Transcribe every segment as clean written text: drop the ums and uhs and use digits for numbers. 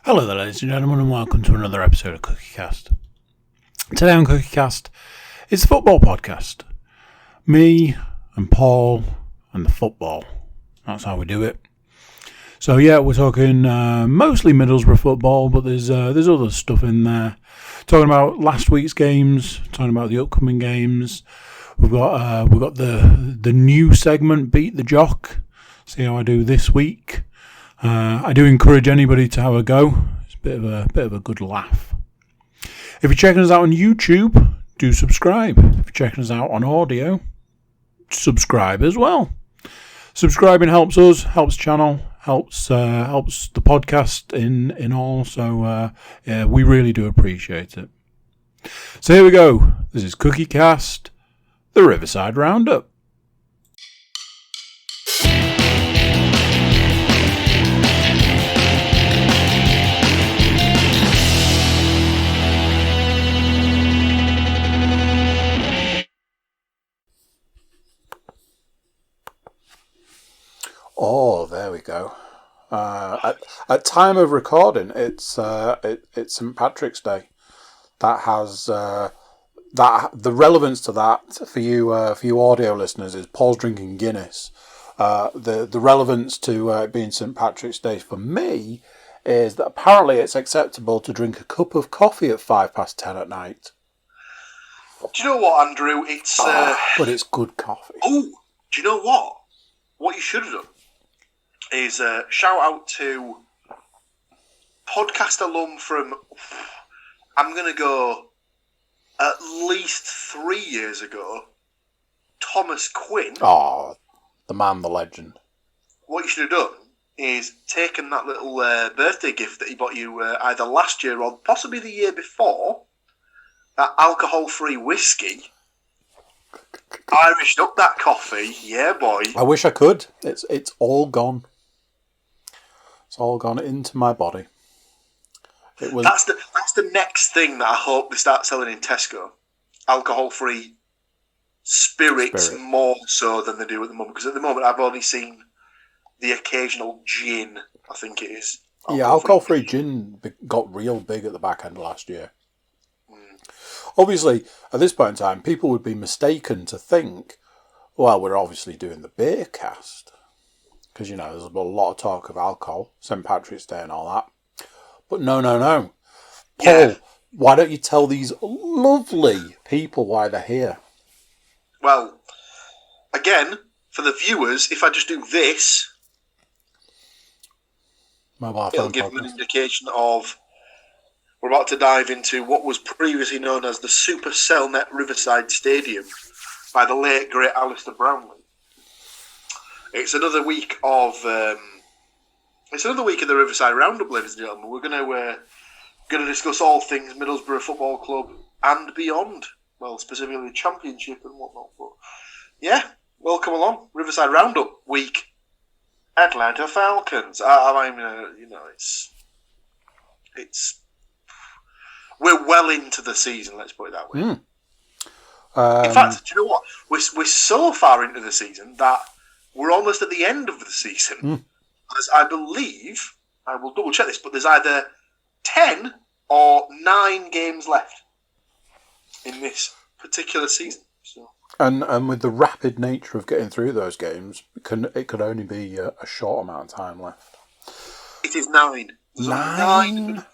Hello there, ladies and gentlemen, and welcome to another episode of CookieCast. Today on CookieCast, it's a football podcast. Me and Paul and the football. That's how we do it. So yeah, we're talking mostly Middlesbrough football, but there's other stuff in there. Talking about last week's games, talking about the upcoming games. We've got the new segment, Beat the Jock. See how I do this week. I do encourage anybody to have a go. It's a bit of a good laugh. If you're checking us out on YouTube, do subscribe. If you're checking us out on audio, subscribe as well. Subscribing helps us, helps channel, helps the podcast in all. So yeah, we really do appreciate it. So here we go. This is CookieCast, the Riverside Roundup. Oh, there we go. At time of recording, it's St. Patrick's Day. That has the relevance to that for you audio listeners is Paul's drinking Guinness. The relevance to it being St. Patrick's Day for me is that apparently it's acceptable to drink a cup of coffee at 10:05 at night. Do you know what, Andrew? It's but it's good coffee. Oh, do you know what? What you should have done is shout out to podcast alum from, I'm going to go at least 3 years ago, Thomas Quinn. Oh, the man, the legend. What you should have done is taken that little birthday gift that he bought you either last year or possibly the year before, that alcohol-free whiskey, Irished up that coffee, yeah, boy. I wish I could. It's all gone. It's all gone into my body. It was. That's the next thing that I hope they start selling in Tesco. Alcohol-free spirits more so than they do at the moment. Because at the moment I've only seen the occasional gin. I think it is. Alcohol-free gin got real big at the back end of last year. Obviously, at this point in time, people would be mistaken to think, well, we're obviously doing the beer cast. Because, there's a lot of talk of alcohol, St. Patrick's Day and all that. But no. Paul, why don't you tell these lovely people why they're here? Well, again, for the viewers, if I just do this, it'll give them an indication of... We're about to dive into what was previously known as the Supercellnet Riverside Stadium by the late, great Alistair Brownlee. It's another week of the Riverside Roundup, ladies and gentlemen. We're going to discuss all things Middlesbrough Football Club and beyond. Well, specifically the Championship and whatnot. But yeah, welcome along. Riverside Roundup week. Atlanta Falcons. It's. We're well into the season, let's put it that way. In fact, do you know what? We're so far into the season that we're almost at the end of the season. As I believe, I will double check this, but there's either 10 or 9 games left in this particular season. So. And with the rapid nature of getting through those games, it could only be a short amount of time left. It is 9. There's 9?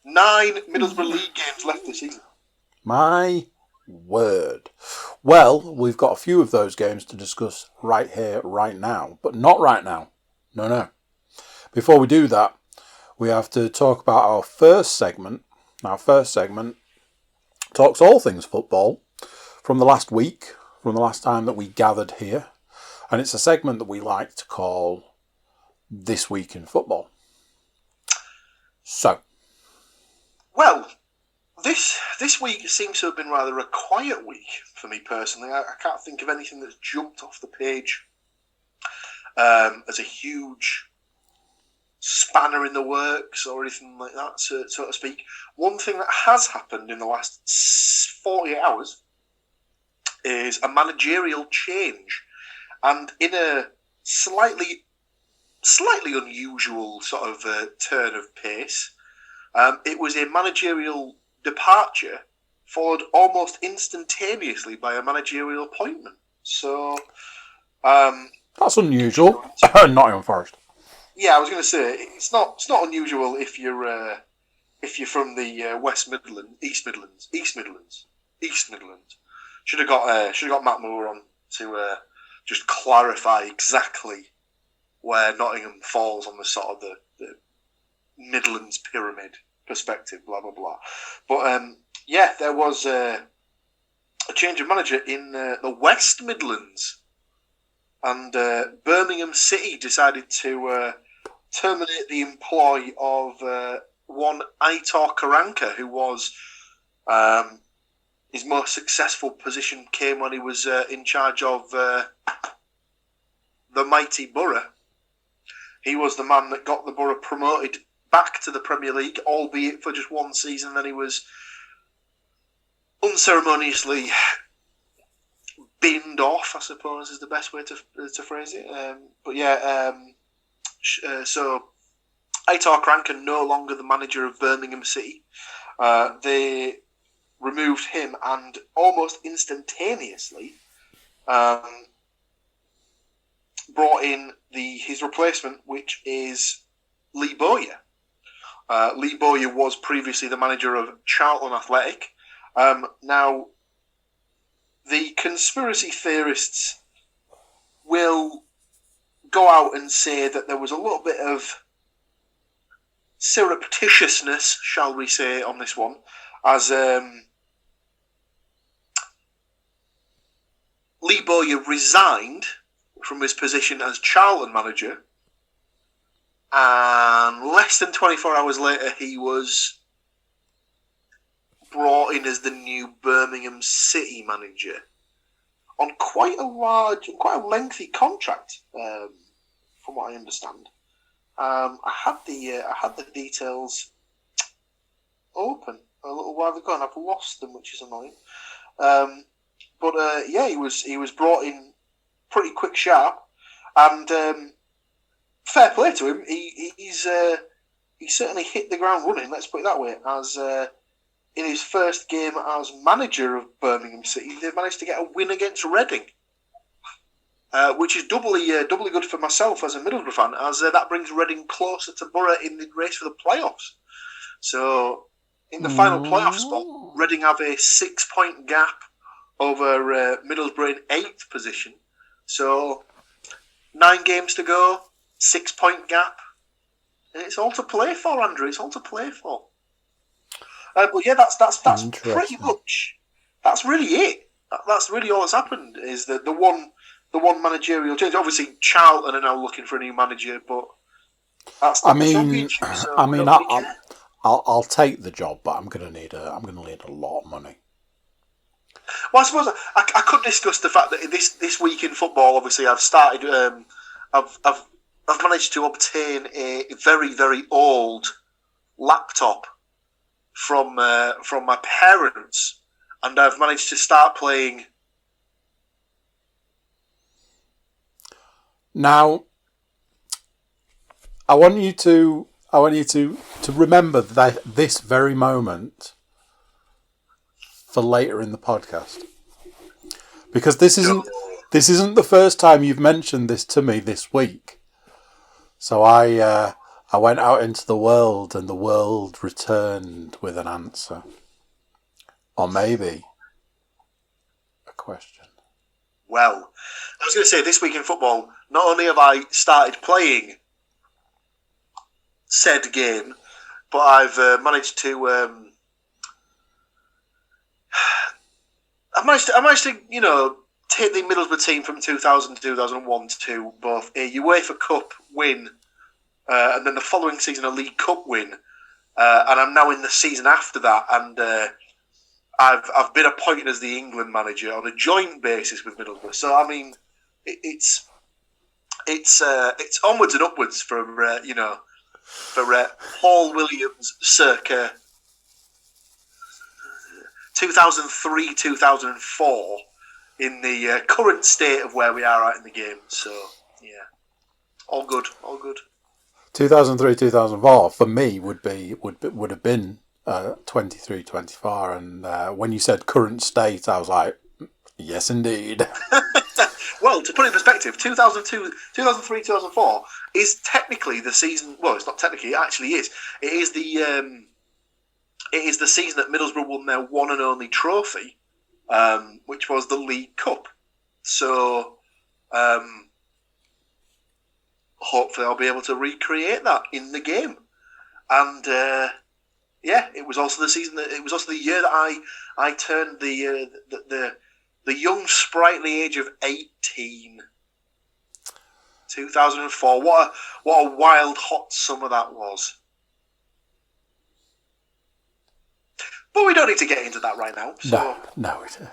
9 Middlesbrough League games left this season. My word. Well, we've got a few of those games to discuss right here, right now. But not right now. No. Before we do that, we have to talk about our first segment. Our first segment talks all things football from the last week, from the last time that we gathered here. And it's a segment that we like to call This Week in Football. So... Well, this week seems to have been rather a quiet week for me personally. I can't think of anything that's jumped off the page as a huge spanner in the works or anything like that, so to speak. One thing that has happened in the last 48 hours is a managerial change, and in a slightly unusual sort of turn of pace. It was a managerial departure followed almost instantaneously by a managerial appointment. So that's unusual. Nottingham Forest. Yeah, I was going to say it's not unusual if you're from the East Midlands. Should have got Matt Moore on to just clarify exactly where Nottingham falls on the sort of the Midlands pyramid perspective. Blah blah blah. But there was a change of manager in the West Midlands, and Birmingham City decided to terminate the employ of one Aitor Karanka, who was his most successful position came when he was in charge of the mighty Borough. He was the man that got the Borough promoted back to the Premier League, albeit for just one season. Then he was unceremoniously binned off, I suppose is the best way to phrase it. So Aitor Karanka no longer the manager of Birmingham City. They removed him and almost instantaneously brought in his replacement, which is Lee Bowyer. Lee Bowyer was previously the manager of Charlton Athletic. Now, the conspiracy theorists will go out and say that there was a little bit of surreptitiousness, shall we say, on this one, as Lee Bowyer resigned from his position as Charlton manager, and less than 24 hours later he was brought in as the new Birmingham City manager on quite a lengthy contract, from what I understand. I had the details open a little while ago, and I've lost them, which is annoying. He was brought in pretty quick, sharp, and fair play to him. He certainly hit the ground running. Let's put it that way. As in his first game as manager of Birmingham City, they've managed to get a win against Reading, which is doubly good for myself as a Middlesbrough fan, as that brings Reading closer to Borough in the race for the playoffs. So, in the final playoff spot, Reading have a 6-point gap over Middlesbrough in 8th position. So, 9 games to go, 6-point gap, and it's all to play for, Andrew. It's all to play for. But yeah, that's pretty much. That's really it. That's really all that's happened. Is the one managerial change. Obviously, Charlton are now looking for a new manager, but that's the championship. So I'll take the job, but I'm gonna need a lot of money. Well, I suppose I could discuss the fact that this week in football, obviously, I've started. I've managed to obtain a very, very old laptop from my parents, and I've managed to start playing. Now, I want you to remember this very moment for later in the podcast, because this isn't the first time you've mentioned this to me this week. So I went out into the world, and the world returned with an answer, or maybe a question. Well, I was going to say, this week in football, not only have I started playing said game, but I've managed to. I managed to, take the Middlesbrough team from 2000 to 2001 to both a UEFA Cup win, and then the following season a League Cup win, and I'm now in the season after that, and I've been appointed as the England manager on a joint basis with Middlesbrough. So I mean, it's onwards and upwards for Paul Williams circa 2003, 2004 in the current state of where we are at in the game. So yeah, all good. 2003, 2004 for me would have been 23, 24, and when you said current state, I was like, yes, indeed. Well, to put it in perspective, 2003, 2004 is technically the season. Well, it's not technically; it actually is. It is the season that Middlesbrough won their one and only trophy, which was the League Cup. So, hopefully, I'll be able to recreate that in the game. And it was also the season that it was also the year that I turned the young sprightly age of 18. 2004. What a wild hot summer that was. But we don't need to get into that right now. So. No, we don't.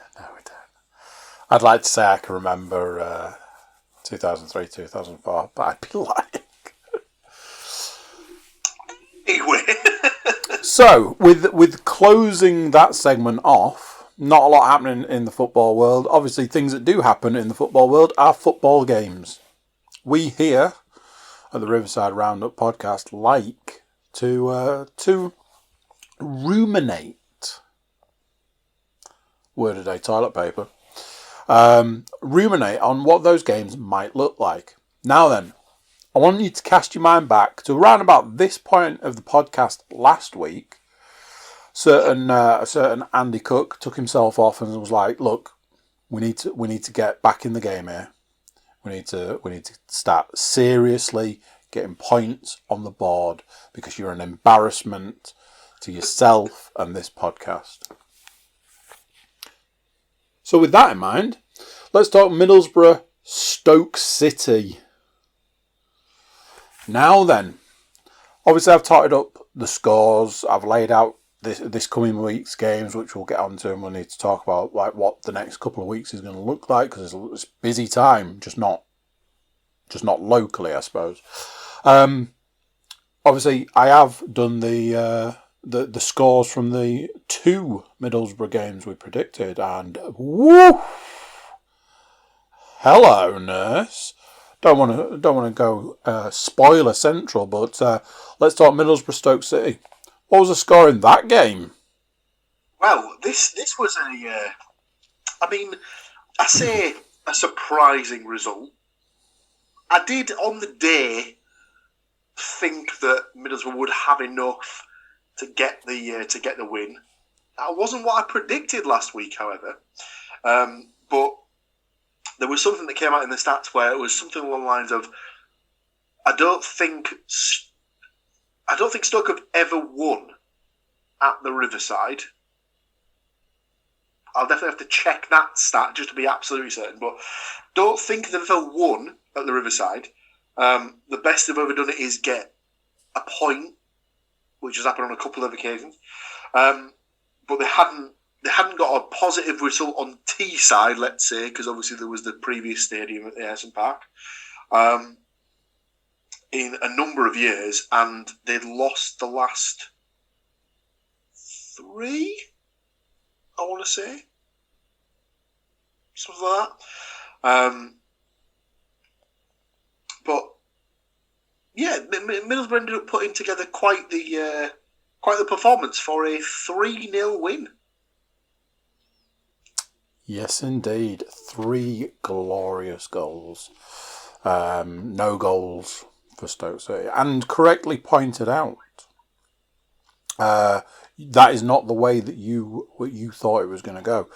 I'd like to say I can remember 2003, 2004, but I'd be lying. Anyway. So, with closing that segment off, not a lot happening in the football world. Obviously, things that do happen in the football world are football games. We here at the Riverside Roundup podcast like to ruminate. Word of day, toilet paper. Ruminate on what those games might look like. Now then, I want you to cast your mind back to around about this point of the podcast last week. Certain Andy Cook took himself off and was like, "Look, we need to get back in the game here. We need to start seriously getting points on the board because you're an embarrassment to yourself and this podcast." So with that in mind, let's talk Middlesbrough Stoke City. Now then, obviously I've totted up the scores. I've laid out this coming week's games, which we'll get onto, and we'll need to talk about like what the next couple of weeks is going to look like because it's a busy time, just not locally, I suppose. Obviously, I have done the scores from the 2 Middlesbrough games we predicted, and woo, hello, nurse. Don't want to go spoiler central, but let's talk Middlesbrough Stoke City. What was the score in that game? Well, this was I say a surprising result. I did on the day think that Middlesbrough would have enough to get the win. That wasn't what I predicted last week, however. But there was something that came out in the stats where it was something along the lines of, I don't think Stoke have ever won at the Riverside. I'll definitely have to check that stat just to be absolutely certain, but don't think they've ever won at the Riverside. The best they've ever done it is get a point, which has happened on a couple of occasions. But they hadn't got a positive result on Teesside, let's say, because obviously there was the previous stadium at the Ayresome Park. In a number of years, and they'd lost the last 3, I want to say. Something like that. But, yeah, Middlesbrough ended up putting together quite the performance for a 3-0 win. Yes, indeed. 3 glorious goals. No goals for Stoke City, and correctly pointed out, that is not the way that you thought it was going to go.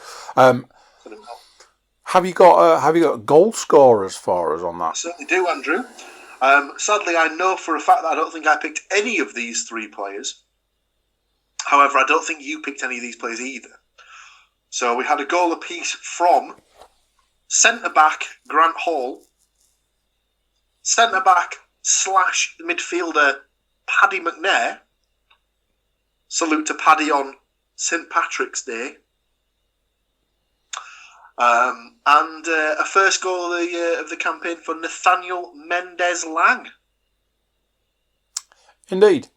Have you got goal scorers for us on that? I certainly do, Andrew. Sadly, I know for a fact that I don't think I picked any of these 3 players. However, I don't think you picked any of these players either. So we had a goal apiece from centre-back Grant Hall, centre-back / midfielder Paddy McNair. Salute to Paddy on St Patrick's Day. And a first goal of the campaign for Nathaniel Mendez-Lang. Indeed.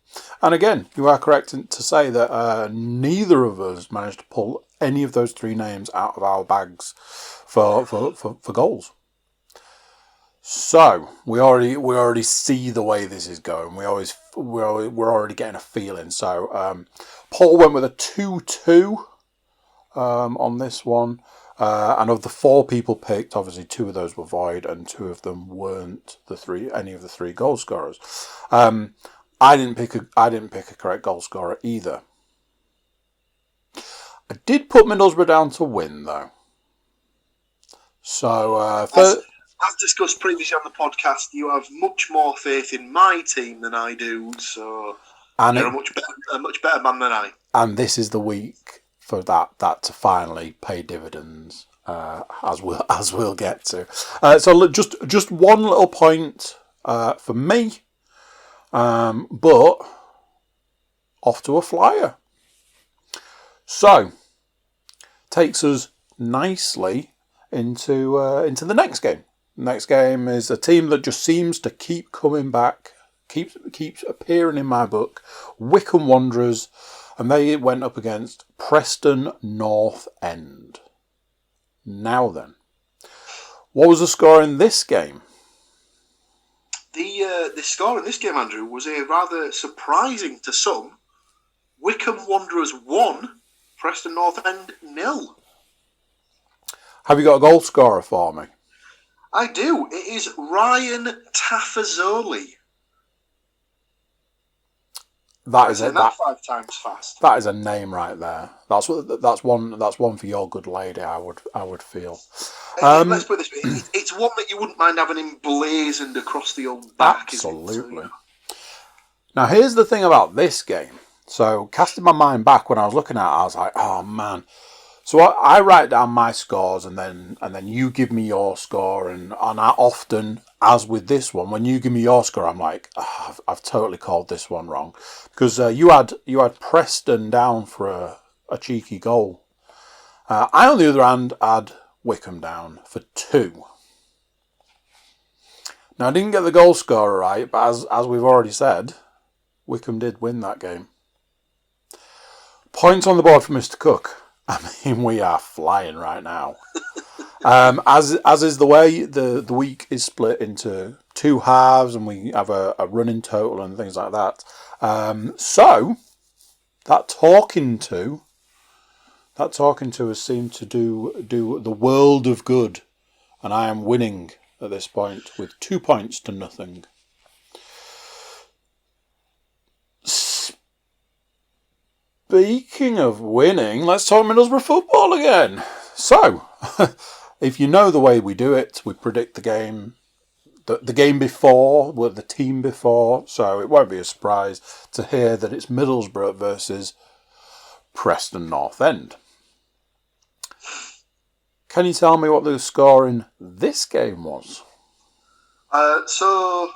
And again, you are correct to say that neither of us managed to pull any of those 3 names out of our bags for goals. So we already see the way this is going. We're already getting a feeling. So Paul went with a 2-2 on this one, and of the 4 people picked, obviously 2 of those were void, and 2 of them weren't any of the 3 goal scorers. I didn't pick a correct goal scorer either. I did put Middlesbrough down to win though. So as discussed previously on the podcast, you have much more faith in my team than I do, so you're a much better man than I. And this is the week for that to finally pay dividends, as we'll get to. So look, just one little point for me, but off to a flyer. So takes us nicely into the next game. Next game is a team that just seems to keep coming back, keeps appearing in my book. Wycombe Wanderers, and they went up against Preston North End. Now then, what was the score in this game? The score in this game, Andrew, was a rather surprising to some. Wycombe Wanderers 1, Preston North End 0. Have you got a goal scorer for me? I do. It is Ryan Tafazzoli. That is it. That 5 times fast. That is a name right there. That's one for your good lady. I would feel. Let's put it this way: it's one that you wouldn't mind having emblazoned across the old back. Absolutely. Now here's the thing about this game. So casting my mind back when I was looking at it, I was like, oh man. So I write down my scores and then you give me your score, and I often, as with this one, when you give me your score, I'm like, oh, I've totally called this one wrong, because you had Preston down for a cheeky goal. I, on the other hand, had Wycombe down for 2. Now I didn't get the goal scorer right, but as we've already said, Wycombe did win that game. Points on the board for Mr. Cook. I mean, we are flying right now. As is the way, the week is split into 2 halves, and we have a running total and things like that. So that talking to has seemed to do the world of good, and I am winning at this point with 2 points to nothing. Speaking of winning, let's talk Middlesbrough football again. So, if you know the way we do it, we predict the game, the game before, with the team before, so it won't be a surprise to hear that it's Middlesbrough versus Preston North End. Can you tell me what the score in this game was? So,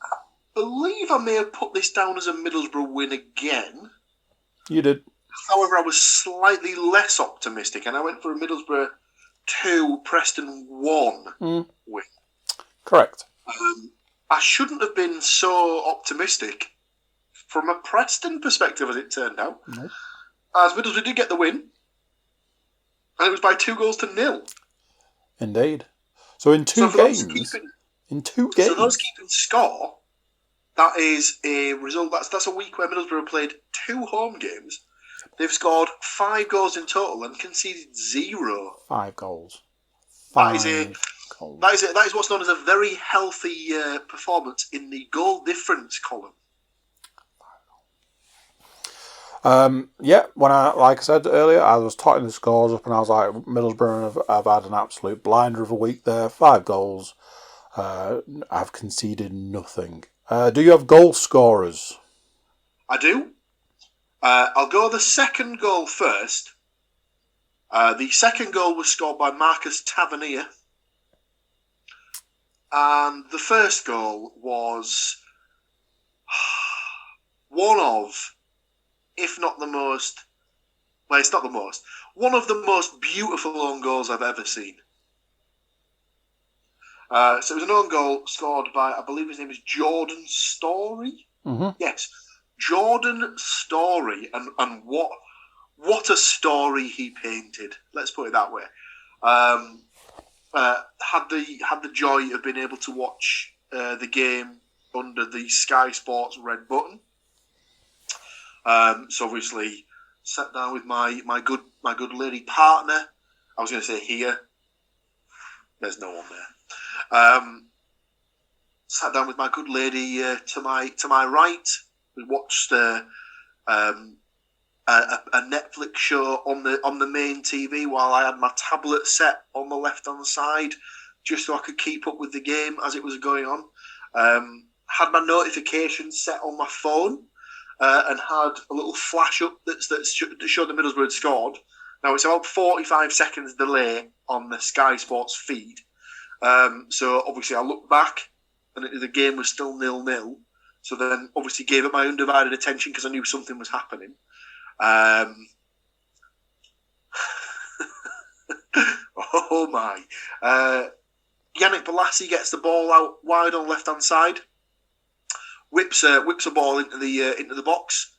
I believe I may have put this down as a Middlesbrough win again. You did. However, I was slightly less optimistic, and I went for a Middlesbrough 2, Preston 1 win. Correct. I shouldn't have been so optimistic from a Preston perspective, as it turned out. No. As Middlesbrough did get the win, and it was by 2-0. Indeed. So in two games, so those keeping score, that is a result. That's a week where Middlesbrough played 2 home games. They've scored 5 goals in total and conceded 0. 5 goals. That is what's known as a very healthy performance in the goal difference column. When like I said earlier, I was totting the scores up and I was like, Middlesbrough have had an absolute blinder of a week there. 5 goals. I've conceded nothing. Do you have goal scorers? I do. I'll go the second goal first. The second goal was scored by Marcus Tavernier. And the first goal was one of, if not the most, well, it's not the most, one of the most beautiful own goals I've ever seen. So it was an own goal scored by, I believe his name is Jordan Story. Mm-hmm. Yes, Jordan Story, and what a story he painted. Let's put it that way. had the joy of being able to watch the game under the Sky Sports red button. So obviously sat down with my good lady partner. I was going to say here. There's no one there. Sat down with my good lady to my right. We watched a Netflix show on the main TV while I had my tablet set on the left hand side, just so I could keep up with the game as it was going on. Had my notifications set on my phone and had a little flash up that showed the Middlesbrough had scored. Now it's about 45 seconds delay on the Sky Sports feed. So obviously I looked back and the game was still 0-0. So then obviously gave it my undivided attention because I knew something was happening. Oh my. Yannick Bolasie gets the ball out wide on the left-hand side. Whips a ball into the box.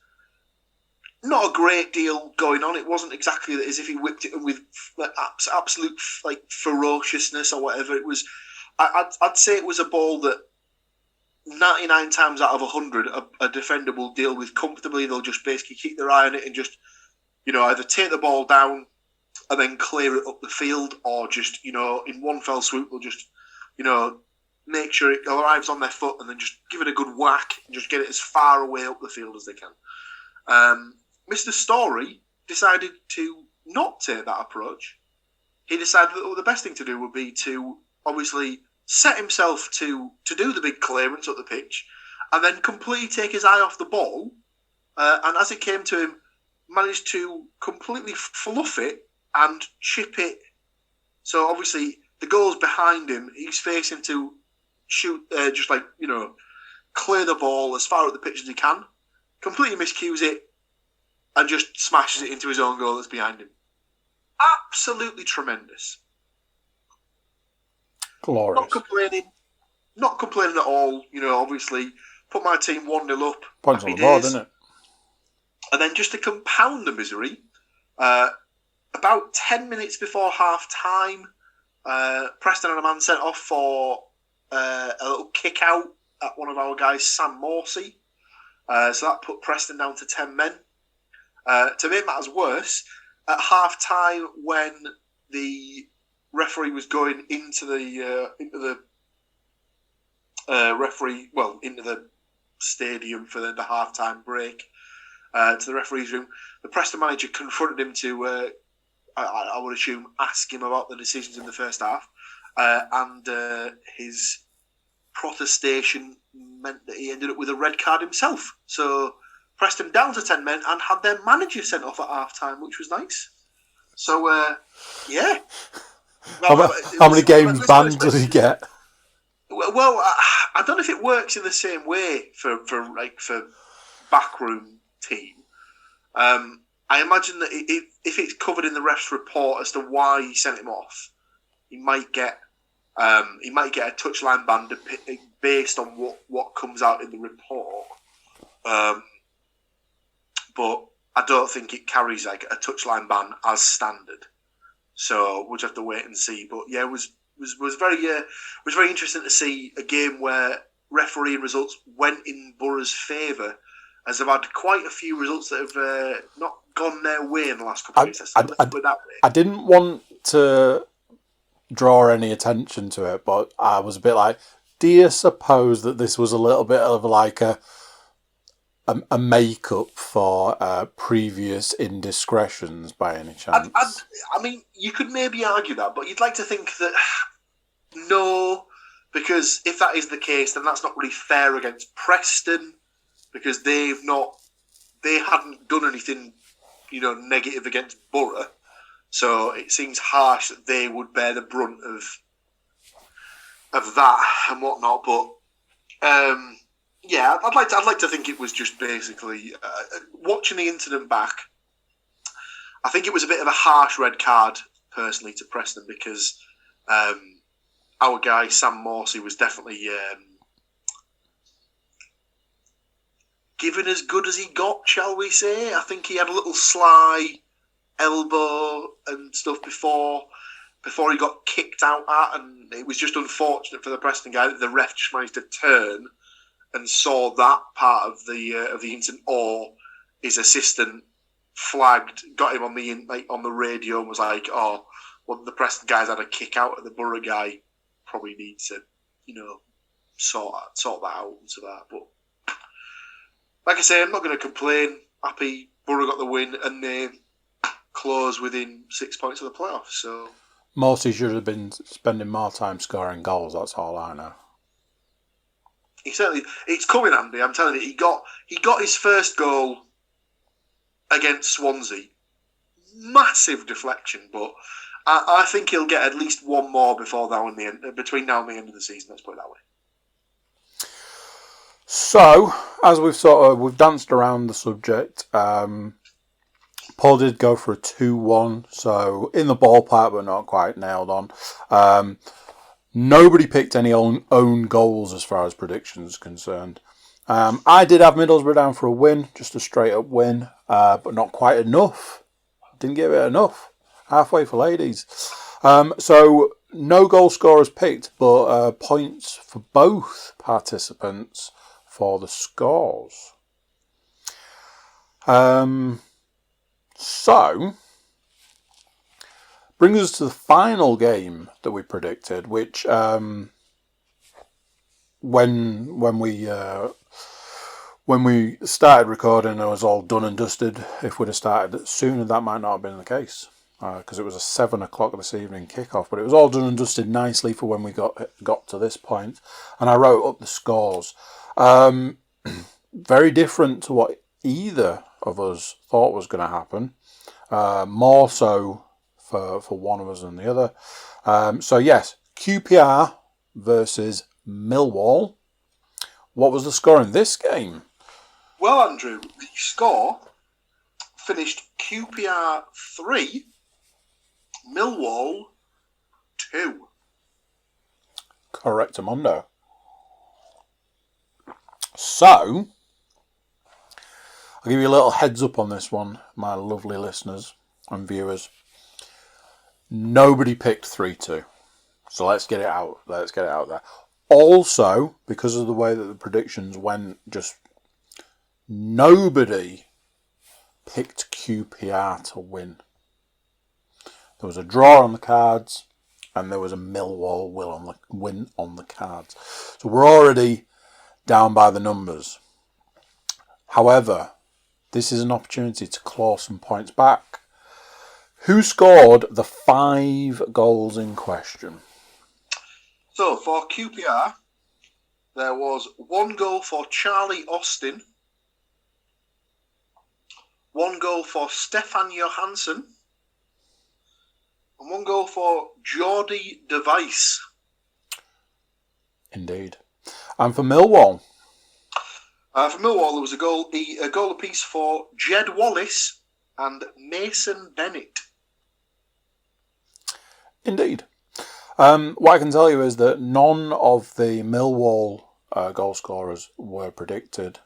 Not a great deal going on. It wasn't exactly as if he whipped it with absolute ferociousness or whatever. It was. I'd say it was a ball that 99 times out of 100 a defender will deal with comfortably. They'll just basically keep their eye on it and just either take the ball down and then clear it up the field, or just in one fell swoop they'll just make sure it arrives on their foot and then just give it a good whack and just get it as far away up the field as they can. Mr. Story decided to not take that approach. He decided that the best thing to do would be to obviously set himself to do the big clearance up the pitch and then completely take his eye off the ball. And as it came to him, managed to completely fluff it and chip it. So obviously the goal's behind him. He's facing to shoot, clear the ball as far up the pitch as he can. Completely miscues it and just smashes it into his own goal that's behind him. Absolutely tremendous. Glorious. Not complaining at all. Obviously put my team 1-0 up. Points on the board, isn't it? And then just to compound the misery, about 10 minutes before half time, Preston had a man sent off for a little kick out at one of our guys, Sam Morsey. So that put Preston down to 10 men. To make matters worse, at half time when the referee was going into the stadium for the half-time break, to the referee's room, the Preston manager confronted him to, I would assume, ask him about the decisions in the first half, and his protestation meant that he ended up with a red card himself. So Preston down to 10 men and had their manager sent off at half-time, which was nice. So, yeah. How many games banned did he get? Well, I don't know if it works in the same way for backroom team. I imagine that if it's covered in the ref's report as to why he sent him off, he might get a touchline ban based on what comes out in the report. But I don't think it carries a touchline ban as standard. So we'll just have to wait and see. But yeah, it was very interesting to see a game where refereeing results went in Borough's favour, as they've had quite a few results that have not gone their way in the last couple of years. I didn't want to draw any attention to it, but I was a bit like, do you suppose that this was a little bit of like a make-up for previous indiscretions by any chance? I mean, you could maybe argue that, but you'd like to think that no, because if that is the case, then that's not really fair against Preston, because they hadn't done anything, negative against Borough. So it seems harsh that they would bear the brunt of that and whatnot. But yeah, I'd like to think it was just basically watching the incident back. I think it was a bit of a harsh red card, personally, to Preston, because our guy Sam Morsey was definitely given as good as he got, shall we say. I think he had a little sly elbow and stuff before before he got kicked out at, and it was just unfortunate for the Preston guy that the ref just managed to turn and saw that part of the incident, or his assistant flagged, got him on the radio and was like, "Oh, well, the Preston guy's had a kick out at the Borough guy. Probably needs to, sort that out and stuff like that." But like I say, I'm not going to complain. Happy Borough got the win and they close within 6 points of the playoffs. So Morsey should have been spending more time scoring goals. That's all I know. It's coming, Andy. I'm telling you, he got his first goal against Swansea. Massive deflection, but I think he'll get at least one more between now and the end of the season. Let's put it that way. So, as we've danced around the subject, Paul did go for a 2-1, so in the ballpark, but not quite nailed on. Nobody picked any own goals as far as predictions concerned. I did have Middlesbrough down for a win, just a straight up win, but not quite enough. Didn't give it enough. Halfway for ladies. So no goal scorers picked, but points for both participants for the scores. So brings us to the final game that we predicted, which when we started recording, it was all done and dusted. If we'd have started sooner, that might not have been the case, because it was a 7 o'clock this evening kickoff. But it was all done and dusted nicely for when we got to this point, and I wrote up the scores. Very different to what either of us thought was going to happen. More so for one of us than the other. So yes, QPR versus Millwall. What was the score in this game? Well, Andrew, the score finished QPR 3, Millwall 2. Correctamundo. So, I'll give you a little heads up on this one, my lovely listeners and viewers. Nobody picked 3-2. So let's get it out. Let's get it out there. Also, because of the way that the predictions went, just nobody picked QPR to win. There was a draw on the cards, and there was a Millwall win on the cards. So we're already down by the numbers. However, this is an opportunity to claw some points back. Who scored the 5 goals in question? So, for QPR, there was 1 goal for Charlie Austin, 1 goal for Stefan Johansson, and 1 goal for Jordi Device. Indeed. And for Millwall? For Millwall, there was a goal apiece for Jed Wallace and Mason Bennett. Indeed. What I can tell you is that none of the Millwall goal scorers were predicted,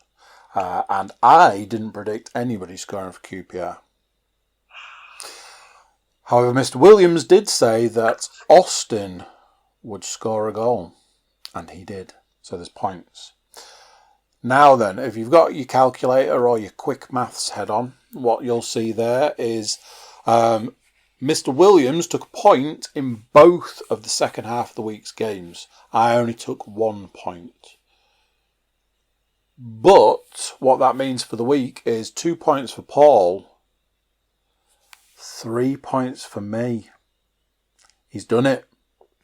and I didn't predict anybody scoring for QPR. However, Mr. Williams did say that Austin would score a goal, and he did. So there's points. Now then, if you've got your calculator or your quick maths head on, what you'll see there is Mr. Williams took a point in both of the second half of the week's games. I only took 1 point. But what that means for the week is 2 points for Paul, 3 points for me. He's done it.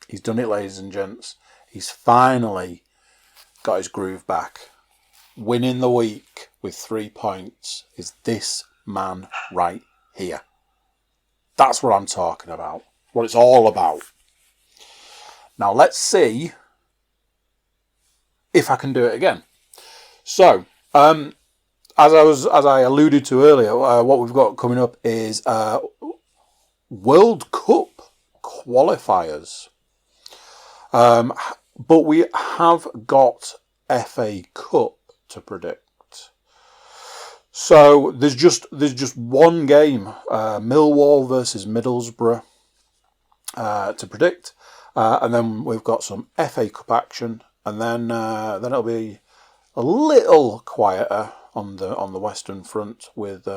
He's done it, ladies and gents. He's finally got his groove back. Winning the week with 3 points is this man right here. That's what I'm talking about. What it's all about. Now let's see if I can do it again. So, as I alluded to earlier, what we've got coming up is World Cup qualifiers. But we have got FA Cup to predict. So there's just one game, Millwall versus Middlesbrough. to predict, and then we've got some FA Cup action, and then it'll be a little quieter on the Western Front with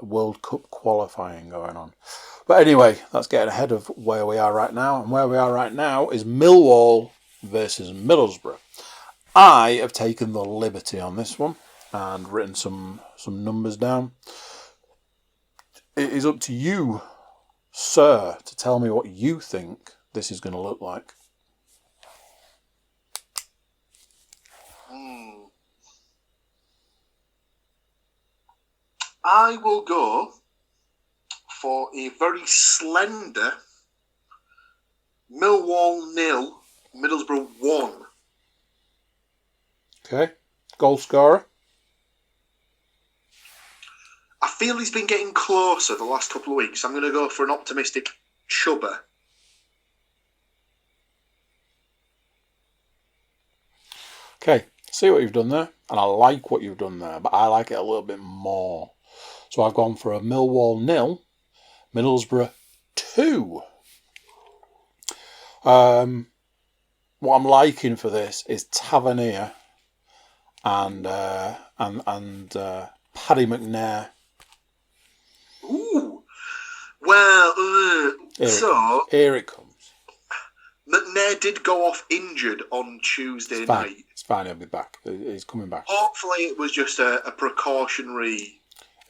World Cup qualifying going on. But anyway, that's getting ahead of where we are right now, and where we are right now is Millwall versus Middlesbrough. I have taken the liberty on this one and written some numbers down. It is up to you, sir, to tell me what you think this is going to look like. I will go for a very slender Millwall 0, Middlesbrough 1. Okay. Goal scorer? I feel he's been getting closer the last couple of weeks. I'm going to go for an optimistic Chubber. Okay. See what you've done there. And I like what you've done there, but I like it a little bit more. So I've gone for a Millwall 0, Middlesbrough 2. What I'm liking for this is Tavernier and Paddy McNair. Ooh. Well, Here it comes. McNair did go off injured on Tuesday night. It's fine, he'll be back. He's coming back. Hopefully it was just a precautionary...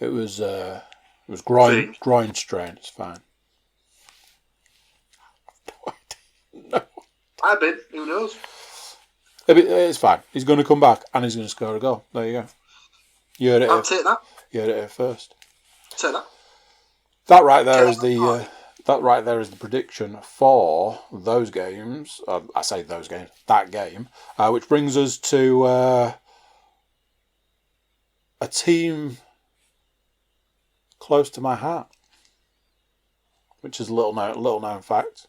It was groin strain. It's fine. No. I've been. Who knows? It's fine. He's going to come back and he's going to score a goal. There you go. You heard it. I'll take that. You heard it here first. Take that. That right there is the prediction for those games. I say those games. That game, which brings us to a team close to my heart, which is a little known fact.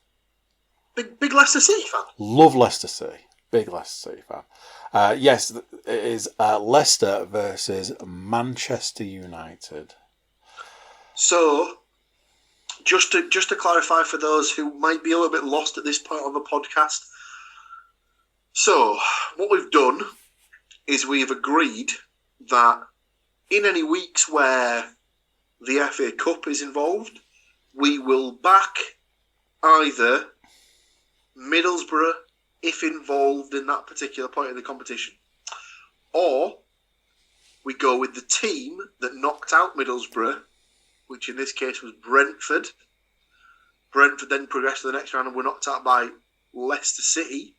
Big Leicester City fan. Love Leicester City. Big Leicester City fan. Yes, it is Leicester versus Manchester United. So, just to clarify for those who might be a little bit lost at this point on the podcast. So, what we've done is we've agreed that in any weeks where the FA Cup is involved, we will back either Middlesbrough if involved in that particular point of the competition, or we go with the team that knocked out Middlesbrough, which in this case was Brentford. Brentford then progressed to the next round and were knocked out by Leicester City,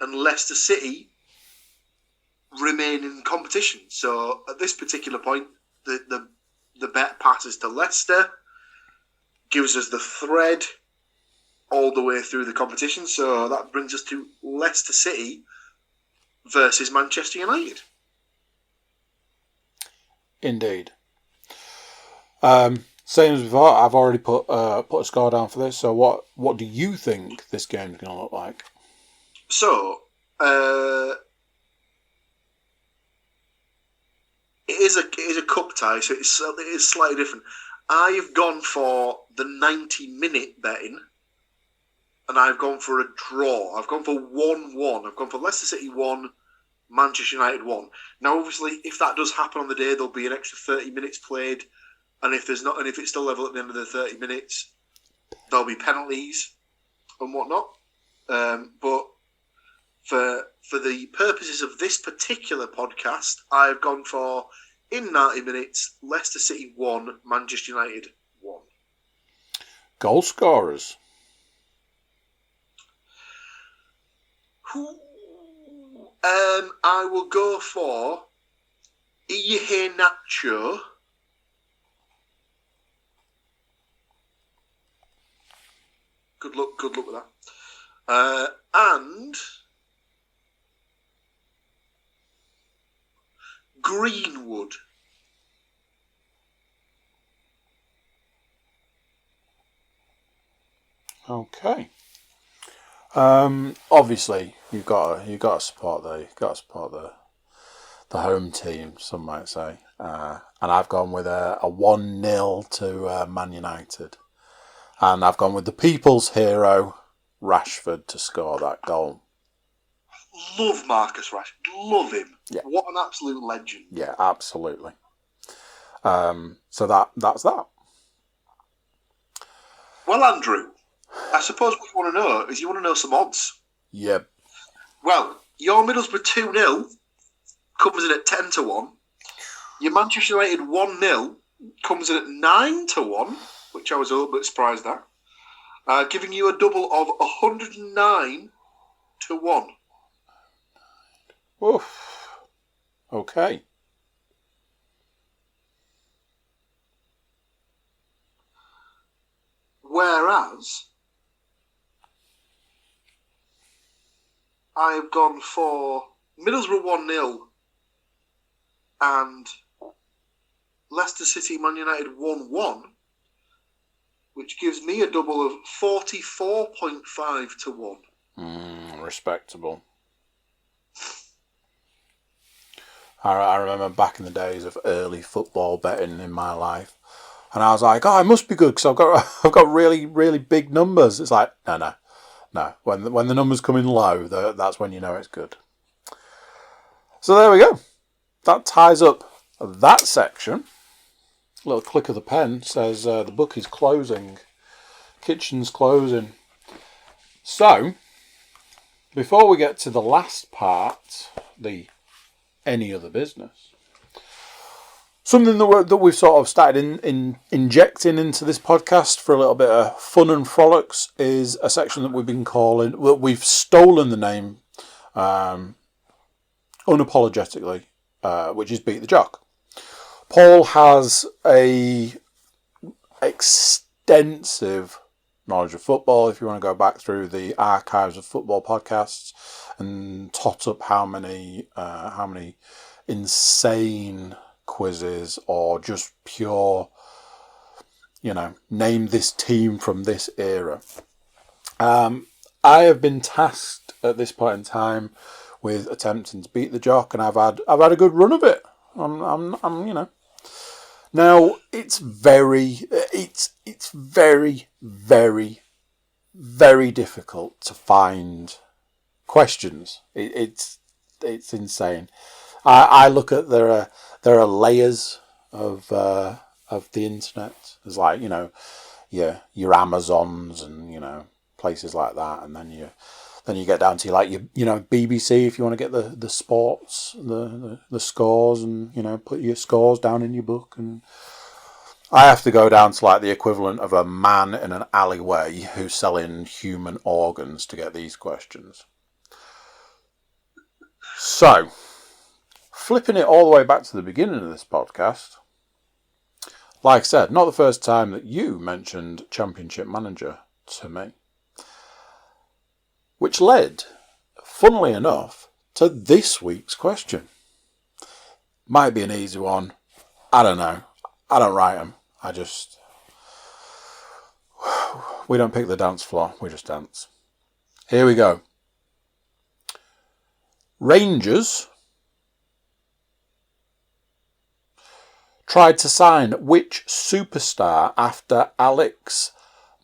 and Leicester City remain in competition. So at this particular point, the bet passes to Leicester, gives us the thread all the way through the competition. So that brings us to Leicester City versus Manchester United. Indeed. Same as before, I've already put a score down for this. So what do you think this game is going to look like? So it is a cup tie, so it is slightly different. I've gone for the 90-minute betting, and I've gone for a draw. I've gone for 1-1. I've gone for Leicester City 1, Manchester United 1. Now, obviously, if that does happen on the day, there'll be an extra 30 minutes played, and if there's not, and if it's still level at the end of the 30 minutes, there'll be penalties and whatnot. But for the purposes of this particular podcast, I've gone for, in 90 minutes, Leicester City 1, Manchester United 1. Goal scorers. I will go for Iheanacho. Good luck with that. And Greenwood. Okay. Obviously, you've got to support the home team. Some might say, and I've gone with a 1-0 to Man United. And I've gone with the people's hero, Rashford, to score that goal. Love Marcus Rashford. Love him. Yeah. What an absolute legend. Yeah, absolutely. So that's that. Well, Andrew, I suppose what you want to know is you want to know some odds. Yeah. Well, your Middlesbrough 2-0 comes in at 10-1. Your Manchester United 1-0 comes in at 9-1, which I was a little bit surprised at. Giving you a double of 109-1. Oof. Okay. Whereas I have gone for Middlesbrough 1-0 and Leicester City Man United 1-1, which gives me a double of 44.5-1. Respectable. I remember back in the days of early football betting in my life, and I was like, "Oh, it must be good because I've got really, really big numbers." It's like, no. When the numbers come in low, that's when you know it's good. So there we go. That ties up that section. A little click of the pen says the book is closing. Kitchen's closing. So, before we get to the last part, the any other business, something that we've sort of started injecting into this podcast for a little bit of fun and frolics is a section that we've been calling, well, we've stolen the name unapologetically, which is Beat the Jock. Paul has a extensive knowledge of football. If you want to go back through the archives of football podcasts and tot up how many insane quizzes or just pure, name this team from this era. I have been tasked at this point in time with attempting to beat the Jock, and I've had a good run of it. I'm Now it's very, very, very difficult to find questions. It's insane. I look at there are layers of the internet. There's like your Amazons and places like that, and then you get down to like your BBC if you want to get the sports, the scores, and put your scores down in your book. And I have to go down to like the equivalent of a man in an alleyway who's selling human organs to get these questions. So, flipping it all the way back to the beginning of this podcast, like I said, not the first time that you mentioned Championship Manager to me, which led, funnily enough, to this week's question. Might be an easy one. I don't know. I don't write them. We don't pick the dance floor. We just dance. Here we go. Rangers tried to sign which superstar after Alex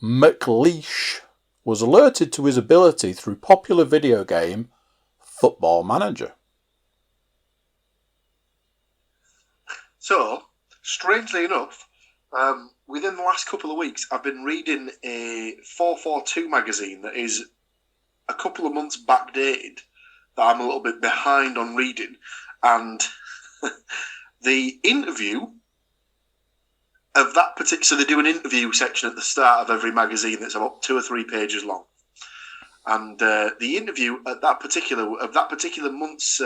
MacLeod was alerted to his ability through popular video game Football Manager? So, strangely enough, within the last couple of weeks, I've been reading a 442 magazine that is a couple of months backdated that I'm a little bit behind on reading. And the interview of that particular... So they do an interview section at the start of every magazine that's about 2 or 3 pages long. And the interview at that particular month's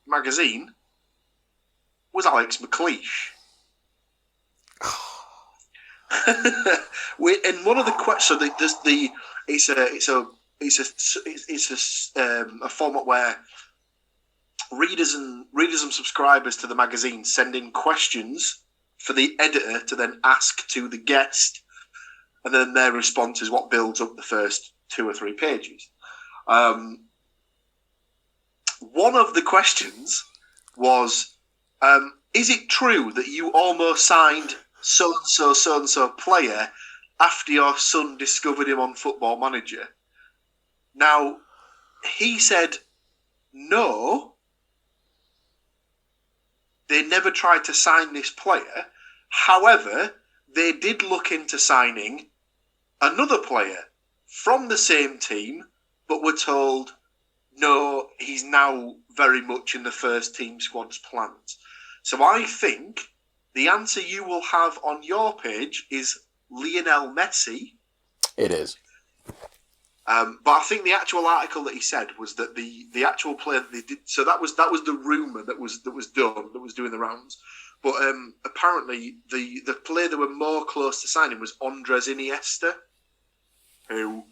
magazine was Alex MacLeod. And one of the questions, it's a format where readers and subscribers to the magazine send in questions for the editor to then ask to the guest, and then their response is what builds up the first 2 or 3 pages. One of the questions was, is it true that you almost signed so-and-so player after your son discovered him on Football Manager. Now, he said, no, they never tried to sign this player. However, they did look into signing another player from the same team, but were told, no, he's now very much in the first team squad's plans. So I think the answer you will have on your page is Lionel Messi. It is. But I think the actual article that he said was that the actual player that they did. So that was the rumor that was doing the rounds. But apparently the player that were more close to signing was Andres Iniesta, who,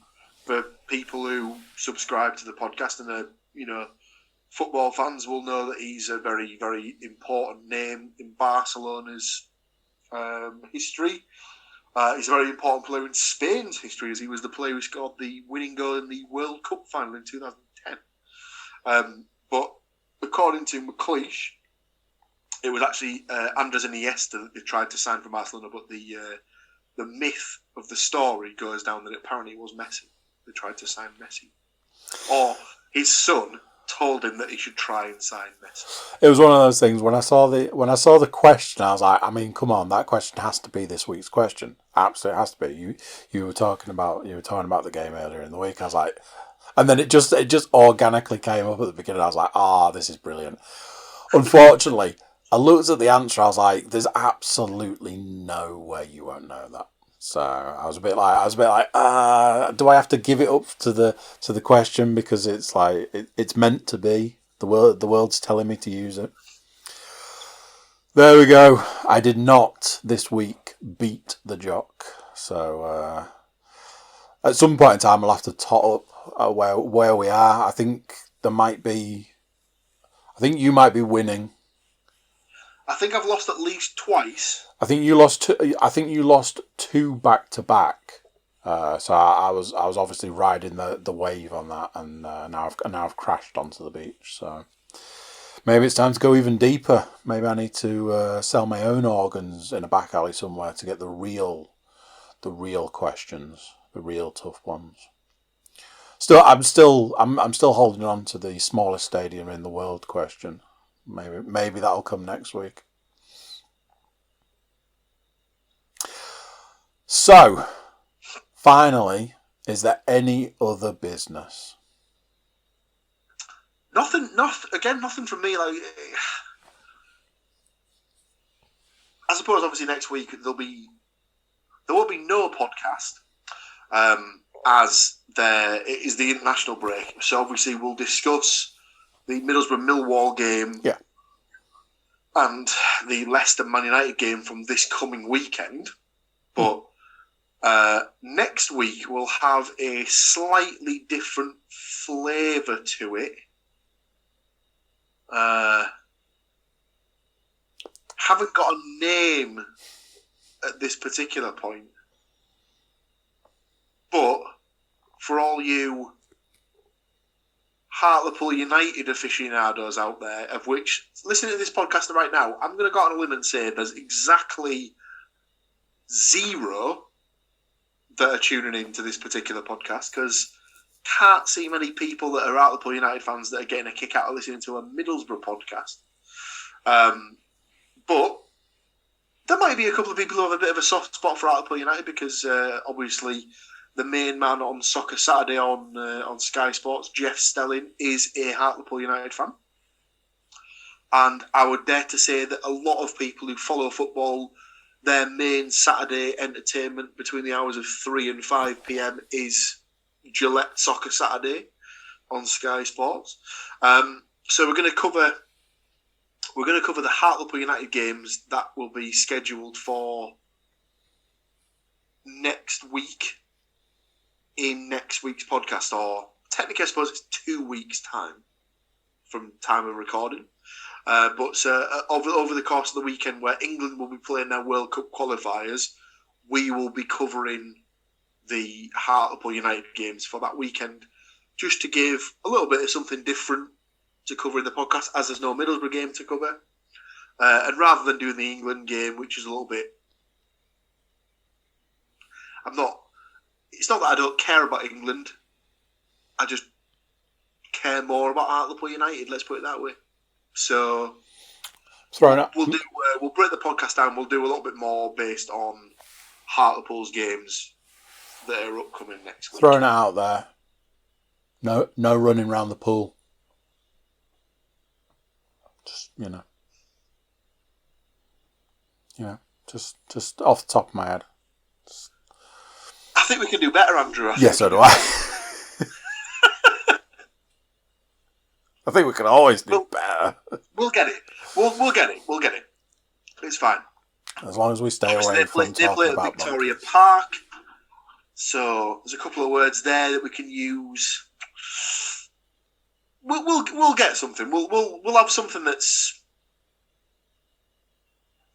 for people who subscribe to the podcast and are football fans, will know that he's a very, very important name in Barcelona's history. He's a very important player in Spain's history, as he was the player who scored the winning goal in the World Cup final in 2010. But according to MacLeod, it was actually Andres Iniesta that they tried to sign for Barcelona, but the myth of the story goes down that apparently it was Messi. They tried to sign Messi. Or his son told him that he should try and sign Messi. It was one of those things. When I saw the question, I was like, I mean, come on, that question has to be this week's question. Absolutely has to be. You were talking about the game earlier in the week. I was like, and then it just organically came up at the beginning. I was like, this is brilliant. Unfortunately, I looked at the answer. I was like, there's absolutely no way you won't know that. So I was a bit like, do I have to give it up to the question because it's like it's meant to be? The world's telling me to use it. There we go. I did not this week beat the jock. So at some point in time, I'll have to tot up where we are. I think you might be winning. I think I've lost at least twice. I think you lost two back to back. So I was obviously riding the wave on that, and now I've crashed onto the beach. So maybe it's time to go even deeper. Maybe I need to sell my own organs in a back alley somewhere to get the real questions, the real tough ones. I'm still holding on to the smallest stadium in the world question. Maybe that'll come next week. So, finally, is there any other business? Nothing from me. Like, I suppose obviously next week there will be no podcast, as there is the international break. So obviously we'll discuss the Middlesbrough-Millwall game, and the Leicester-Man United game from this coming weekend. But next week we'll have a slightly different flavour to it. Haven't got a name at this particular point. But for all you Hartlepool United aficionados out there, of which, listening to this podcast right now, I'm going to go on a limb and say there's exactly 0 that are tuning into this particular podcast, because can't see many people that are Hartlepool United fans that are getting a kick out of listening to a Middlesbrough podcast. But there might be a couple of people who have a bit of a soft spot for Hartlepool United because obviously the main man on Soccer Saturday on Sky Sports, Jeff Stelling, is a Hartlepool United fan. And I would dare to say that a lot of people who follow football, their main Saturday entertainment between the hours of 3 and 5 p.m. is Gillette Soccer Saturday on Sky Sports. So we're going to cover the Hartlepool United games that will be scheduled for next week in next week's podcast, or technically I suppose it's 2 weeks' time from time of recording. But over the course of the weekend, where England will be playing their World Cup qualifiers, we will be covering the Hartlepool United games for that weekend, just to give a little bit of something different to cover in the podcast, as there's no Middlesbrough game to cover. And rather than doing the England game, which is a little bit, It's not that I don't care about England. I just care more about Hartlepool United. Let's put it that way. So we'll break the podcast down. We'll do a little bit more based on Hartlepool's games that are upcoming next week. Throwing it out there. No running around the pool. Just just off the top of my head. I think we can do better, Andrew. Yes, so do I. I think we can always do better. We'll get it. We'll get it. We'll get it. It's fine. As long as we stay Obviously, away from they play talking at about Victoria Park. So there's a couple of words there that we can use. We'll get something. We'll have something that's.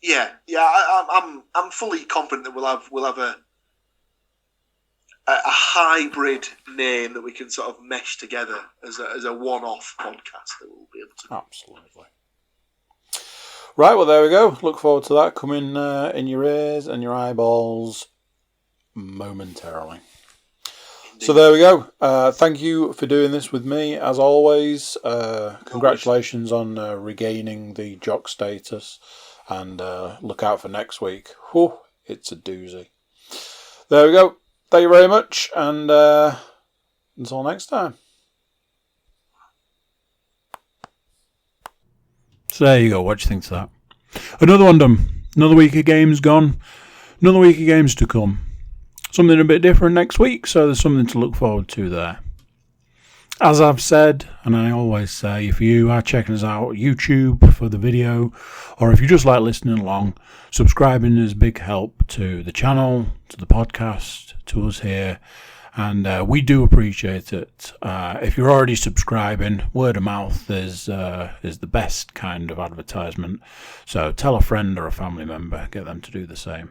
Yeah. I'm fully confident that we'll have a hybrid name that we can sort of mesh together as a one-off podcast that we'll be able to. Absolutely. Right, well, there we go. Look forward to that coming in your ears and your eyeballs momentarily. Indeed. So there we go. Thank you for doing this with me, as always. Congratulations on regaining the jock status, and look out for next week. Whew, it's a doozy. There we go. Thank you very much, and until next time. So there you go, what do you think of that? Another one done. Another week of games gone. Another week of games to come. Something a bit different next week, so there's something to look forward to there. As I've said, and I always say, if you are checking us out on YouTube for the video, or if you just like listening along, subscribing is a big help to the channel, to the podcast, to us here, and we do appreciate it. If you're already subscribing, word of mouth is the best kind of advertisement. So tell a friend or a family member, get them to do the same.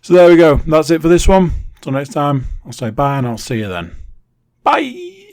So there we go. That's it for this one. Until next time, I'll say bye and I'll see you then. Bye!